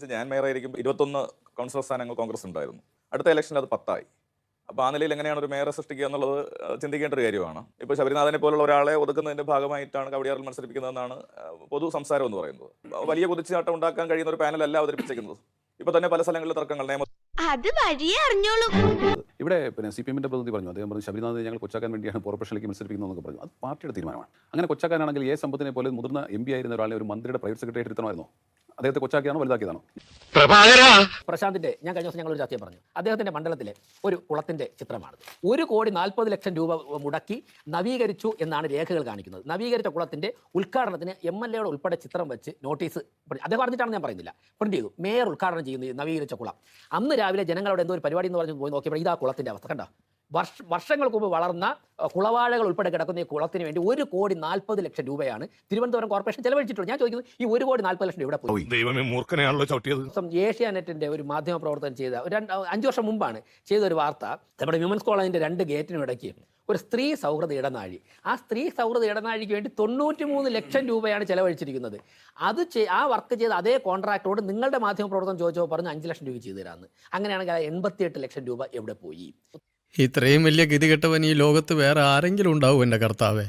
സംബന്ധിച്ച് ഞാൻ മേയറായിരിക്കും 21 കൗൺസിലർ സ്ഥാനങ്ങൾ കോൺഗ്രസ് ഉണ്ടായിരുന്നു. അടുത്ത ഇലക്ഷനിൽ അത് 10 ആയി. അപ്പോൾ ആ നിലയിൽ എങ്ങനെയാണ് ഒരു മേയറെ സൃഷ്ടിക്കുക എന്നുള്ളത് ചിന്തിക്കേണ്ട ഒരു കാര്യമാണ്. ഇപ്പോൾ ശബരിനാഥനെ പോലുള്ള ഒരാളെ ഒതുക്കുന്നതിന്റെ ഭാഗമായിട്ടാണ് കവടിയാറിൽ മത്സരിപ്പിക്കുന്നതെന്നാണ് പൊതു സംസാരം എന്ന് പറയുന്നത്. വലിയ കുതിച്ചുചാട്ടം ഉണ്ടാക്കാൻ കഴിയുന്ന ഒരു പാനലല്ല അവതരിപ്പിച്ചിരിക്കുന്നത്. ഇപ്പോൾ തന്നെ പല സ്ഥലങ്ങളിലെ തർക്കങ്ങൾ അത് വഴിയേ അറിഞ്ഞോളൂ. ഇവിടെ CPM പ്രതിനിധി പറഞ്ഞു, അദ്ദേഹം പറഞ്ഞു ശബരിനാഥ് ഞങ്ങൾ കൊച്ചാക്കാൻ വേണ്ടിയാണ് കോർപ്പറേഷനിലേക്ക് മത്സരിപ്പിക്കുന്നതെന്നൊക്കെ പറഞ്ഞു. അത് പാർട്ടിയുടെ തീരുമാനമാണ്. അങ്ങനെ കൊച്ചാക്കാനാണെങ്കിൽ സമ്പത്തിനെ പോലെ മുതിർന്ന MP ആയിരുന്ന ഒരാളെ ഒരു മന്ത്രിയുടെ പ്രൈവറ്റ് സെക്രട്ടറി ഇരുത്തണമായിരുന്നോ? അദ്ദേഹത്തെ കൊച്ചാക്കിയാണോ വലുതാക്കിയതാണോ? പ്രശാന്തിന്റെ ഞാൻ കഴിഞ്ഞ ദിവസം ഞങ്ങളൊരു ചർച്ചയെ പറഞ്ഞു, അദ്ദേഹത്തിന്റെ മണ്ഡലത്തിലെ ഒരു കുളത്തിന്റെ ചിത്രമാണ്. 1,40,00,000 രൂപ മുടക്കി നവീകരിച്ചു എന്നാണ് രേഖകൾ കാണിക്കുന്നത്. നവീകരിച്ച കുളത്തിന്റെ ഉദ്ഘാടനത്തിന് MLA ഉൾപ്പെടെ ചിത്രം വെച്ച് നോട്ടീസ് അദ്ദേഹം പറഞ്ഞിട്ടാണ് ഞാൻ പറയുന്നില്ല, പ്രിന്റ് ചെയ്തു. മേയർ ഉദ്ഘാടനം ചെയ്യുന്ന നവീകരിച്ച കുളം. അന്ന് രാവിലെ ജനങ്ങളോട് എന്തോ ഒരു പരിപാടി എന്ന് പറഞ്ഞ് പോയി നോക്കിയപ്പോൾ ഇതാ കുളത്തിന്റെ അവസ്ഥ കണ്ട. വർഷങ്ങൾക്ക് മുമ്പ് വളർന്ന കുളവാഴകൾ ഉൾപ്പെടെ കിടക്കുന്ന ഈ കുളത്തിന് വേണ്ടി 1,40,00,000 രൂപയാണ് തിരുവനന്തപുരം കോർപ്പറേഷൻ ചെലവഴിച്ചിട്ടുള്ളത്. ഞാൻ ചോദിക്കുന്നത് ഈ 1,40,00,000 ഇവിടെ പോയി? ഏഷ്യാനെറ്റിന്റെ ഒരു മാധ്യമ പ്രവർത്തനം ചെയ്ത 5 വർഷം മുമ്പാണ് ചെയ്ത ഒരു വാർത്ത, നമ്മുടെ വിമൻസ് കോളേജിന്റെ 2 ഗേറ്റിനും ഇടയ്ക്ക് ഒരു സ്ത്രീ സൗഹൃദ ഇടനാഴി. ആ സ്ത്രീ സൗഹൃദ ഇടനാഴിക്ക് വേണ്ടി 93 ലക്ഷം രൂപയാണ് ചെലവഴിച്ചിരിക്കുന്നത്. ആ വർക്ക് ചെയ്ത അതേ കോൺട്രാക്ടറോട് നിങ്ങളുടെ മാധ്യമ പ്രവർത്തനം ചോദിച്ചപ്പോൾ പറഞ്ഞു 5 ലക്ഷം രൂപ ചെയ്തു തരാമെന്ന്. അങ്ങനെയാണെങ്കിൽ 88 ലക്ഷം രൂപ എവിടെ പോയി? ഇത്രയും വലിയ ഗതികെട്ടവൻ ഈ ലോകത്ത് വേറെ ആരെങ്കിലും ഉണ്ടാവും എൻ്റെ കർത്താവേ?